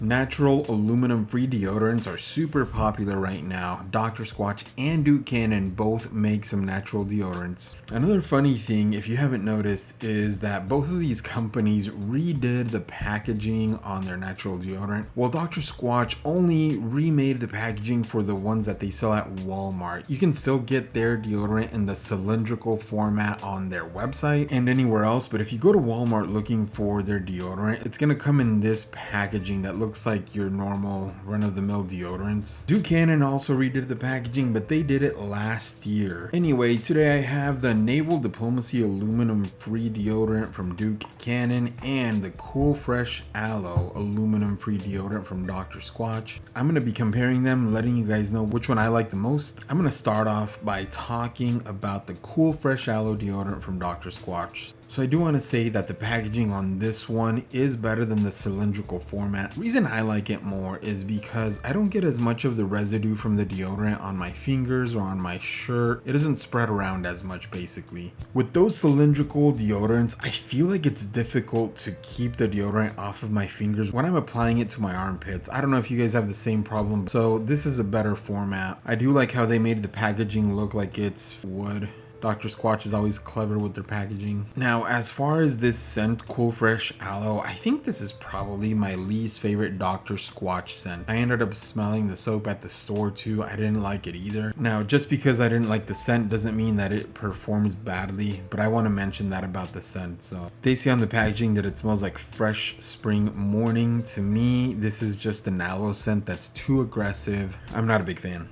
Natural aluminum-free deodorants are super popular right now. Dr. Squatch and Duke Cannon both make some natural deodorants. Another funny thing, if you haven't noticed, is that both of these companies redid the packaging on their natural deodorant, while Dr. Squatch only remade the packaging for the ones that they sell at Walmart. You can still get their deodorant in the cylindrical format on their website and anywhere else, but if you go to Walmart looking for their deodorant, it's gonna come in this packaging that looks like your normal run-of-the-mill deodorants. Duke Cannon also redid the packaging, but they did it last year. Anyway, today I have the Naval Diplomacy aluminum free deodorant from Duke Cannon and the Cool Fresh Aloe aluminum free deodorant from Dr. Squatch. I'm going to be comparing them, letting you guys know which one I like the most. I'm going to start off by talking about the Cool Fresh Aloe deodorant from Dr. Squatch. So I do want to say that the packaging on this one is better than the cylindrical format. The reason I like it more is because I don't get as much of the residue from the deodorant on my fingers or on my shirt. It doesn't spread around as much basically. With those cylindrical deodorants, I feel like it's difficult to keep the deodorant off of my fingers when I'm applying it to my armpits. I don't know if you guys have the same problem. So this is a better format. I do like how they made the packaging look like it's wood. Dr. Squatch is always clever with their packaging. Now, as far as this scent, Cool Fresh Aloe, I think this is probably my least favorite Dr. Squatch scent. I ended up smelling the soap at the store too. I didn't like it either. Now, just because I didn't like the scent doesn't mean that it performs badly, but I want to mention that about the scent. So they say on the packaging that it smells like fresh spring morning. To me, this is just an aloe scent that's too aggressive. I'm not a big fan.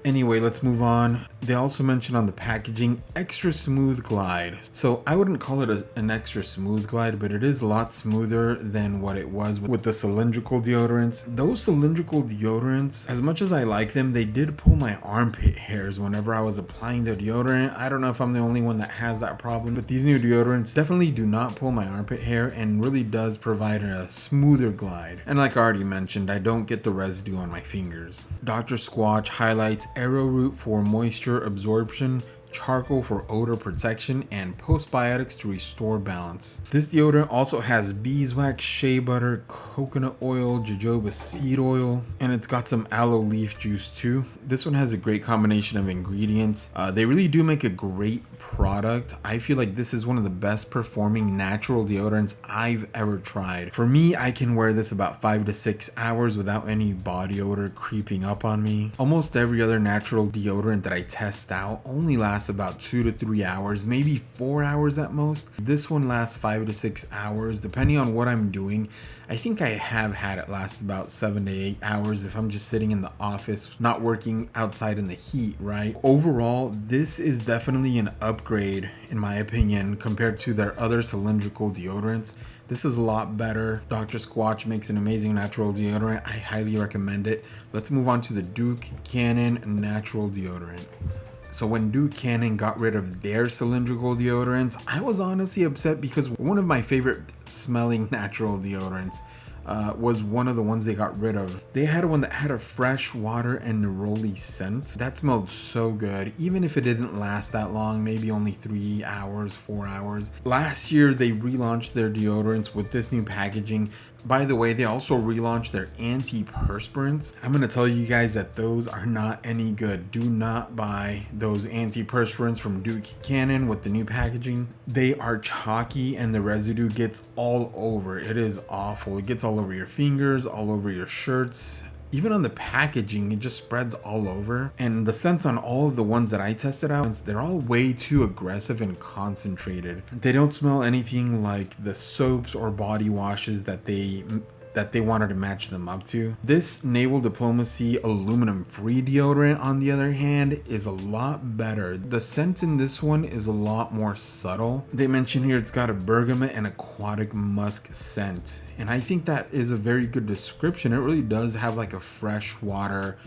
Anyway, let's move on. They also mentioned on the packaging, extra smooth glide. So I wouldn't call it an extra smooth glide, but it is a lot smoother than what it was with the cylindrical deodorants. Those cylindrical deodorants, as much as I like them, they did pull my armpit hairs whenever I was applying the deodorant. I don't know if I'm the only one that has that problem, but these new deodorants definitely do not pull my armpit hair and really does provide a smoother glide. And like I already mentioned, I don't get the residue on my fingers. Dr. Squatch highlights arrowroot for moisture absorption, charcoal for odor protection, and postbiotics to restore balance. This deodorant also has beeswax, shea butter, coconut oil, jojoba seed oil, and it's got some aloe leaf juice too. This one has a great combination of ingredients. They really do make a great product. I feel like this is one of the best performing natural deodorants I've ever tried. For me, I can wear this about 5 to 6 hours without any body odor creeping up on me. Almost every other natural deodorant that I test out only lasts about 2 to 3 hours, maybe 4 hours at most. This one lasts 5 to 6 hours depending on what I'm doing. I think I have had it last about 7 to 8 hours if I'm just sitting in the office, not working outside in the heat, right? Overall, this is definitely an upgrade, in my opinion, compared to their other cylindrical deodorants. This is a lot better. Dr. Squatch makes an amazing natural deodorant. I highly recommend it. Let's move on to the Duke Cannon natural deodorant. So when Duke Cannon got rid of their cylindrical deodorants, I was honestly upset because one of my favorite smelling natural deodorants was one of the ones they got rid of. They had one that had a fresh water and neroli scent. That smelled so good, even if it didn't last that long, maybe only 3 hours, 4 hours. Last year, they relaunched their deodorants with this new packaging. By the way, they also relaunched their antiperspirants. I'm going to tell you guys that those are not any good. Do not buy those antiperspirants from Duke Cannon with the new packaging. They are chalky and the residue gets all over. It is awful. It gets all over your fingers, all over your shirts. Even on the packaging, it just spreads all over. And the scents on all of the ones that I tested out, they're all way too aggressive and concentrated. They don't smell anything like the soaps or body washes that they wanted to match them up to. This Naval Diplomacy aluminum free deodorant, on the other hand, is a lot better. The scent in this one is a lot more subtle. They mention here it's got a bergamot and aquatic musk scent, and I think that is a very good description. It really does have like a fresh water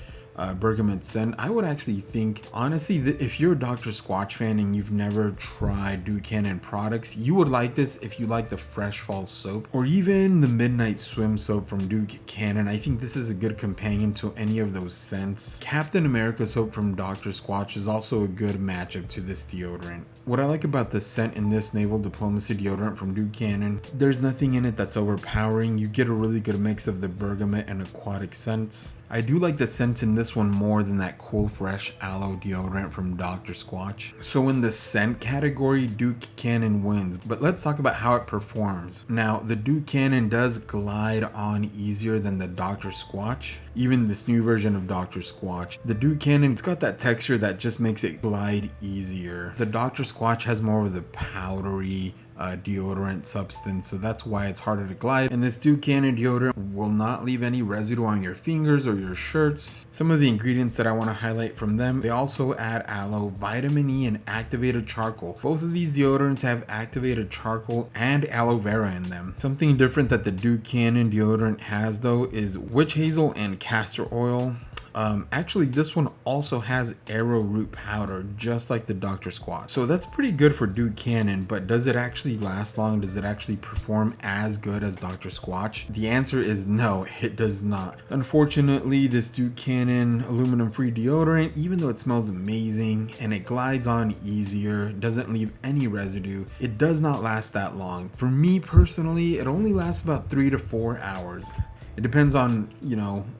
bergamot scent. I would actually think, honestly, that if you're a Dr. Squatch fan and you've never tried Duke Cannon products, you would like this if you like the Fresh Fall soap or even the Midnight Swim soap from Duke Cannon. I think this is a good companion to any of those scents. Captain America soap from Dr. Squatch is also a good matchup to this deodorant. What I like about the scent in this Naval Diplomacy deodorant from Duke Cannon, there's nothing in it that's overpowering. You get a really good mix of the bergamot and aquatic scents. I do like the scent in this one more than that Cool Fresh Aloe deodorant from Dr. Squatch. So in the scent category, Duke Cannon wins, but let's talk about how it performs. Now, the Duke Cannon does glide on easier than the Dr. Squatch, even this new version of Dr. Squatch. The Duke Cannon, it's got that texture that just makes it glide easier. The Dr. Squatch has more of the powdery deodorant substance, so that's why it's harder to glide. And this Duke Cannon deodorant will not leave any residue on your fingers or your shirts. Some of the ingredients that I want to highlight from them, they also add aloe, vitamin E, and activated charcoal. Both of these deodorants have activated charcoal and aloe vera in them. Something different that the Duke Cannon deodorant has though is witch hazel and castor oil. Actually, this one also has arrowroot powder, just like the Dr. Squatch. So that's pretty good for Duke Cannon, but does it actually last long? Does it actually perform as good as Dr. Squatch? The answer is no, it does not. Unfortunately, this Duke Cannon aluminum-free deodorant, even though it smells amazing and it glides on easier, doesn't leave any residue, it does not last that long. For me personally, it only lasts about 3 to 4 hours. It depends on,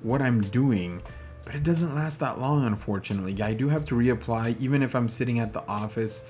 what I'm doing. But it doesn't last that long, unfortunately. I do have to reapply, even if I'm sitting at the office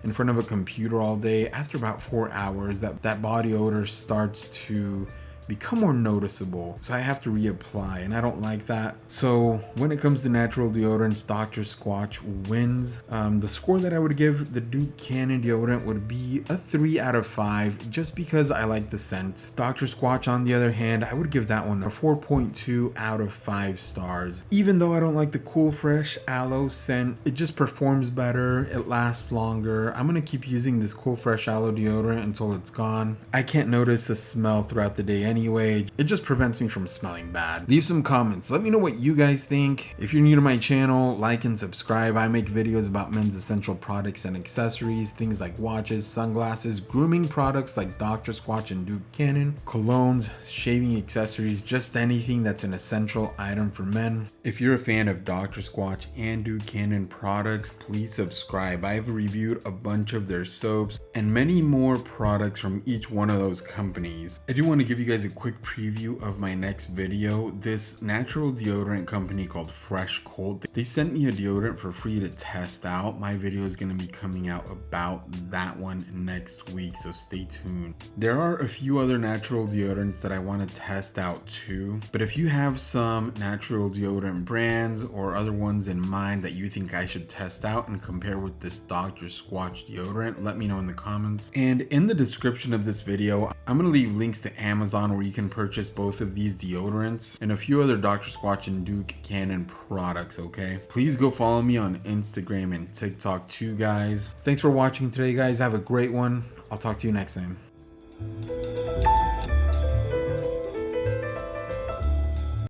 in front of a computer all day. After about 4 hours, that body odor starts to become more noticeable, so I have to reapply, and I don't like that. So when it comes to natural deodorants, Dr. Squatch wins. The score that I would give the Duke Cannon deodorant would be a 3 out of 5, just because I like the scent. Dr. Squatch, on the other hand, I would give that one a 4.2 out of 5 stars. Even though I don't like the Cool Fresh Aloe scent, it just performs better, it lasts longer. I'm gonna keep using this Cool Fresh Aloe deodorant until it's gone. I can't notice the smell throughout the day anyway. It just prevents me from smelling bad. Leave some comments. Let me know what you guys think. If you're new to my channel, like and subscribe. I make videos about men's essential products and accessories, things like watches, sunglasses, grooming products like Dr. Squatch and Duke Cannon, colognes, shaving accessories, just anything that's an essential item for men. If you're a fan of Dr. Squatch and Duke Cannon products, please subscribe. I've reviewed a bunch of their soaps and many more products from each one of those companies. I do want to give you guys a quick preview of my next video. This natural deodorant company called Fresh Cold, they sent me a deodorant for free to test out. My video is going to be coming out about that one next week, so stay tuned. There are a few other natural deodorants that I want to test out too, but if you have some natural deodorant brands or other ones in mind that you think I should test out and compare with this Dr. Squatch deodorant, let me know in the comments. And in the description of this video, I'm going to leave links to Amazon where you can purchase both of these deodorants and a few other Dr. Squatch and Duke Cannon products, okay? Please go follow me on Instagram and TikTok too, guys. Thanks for watching today, guys. Have a great one. I'll talk to you next time.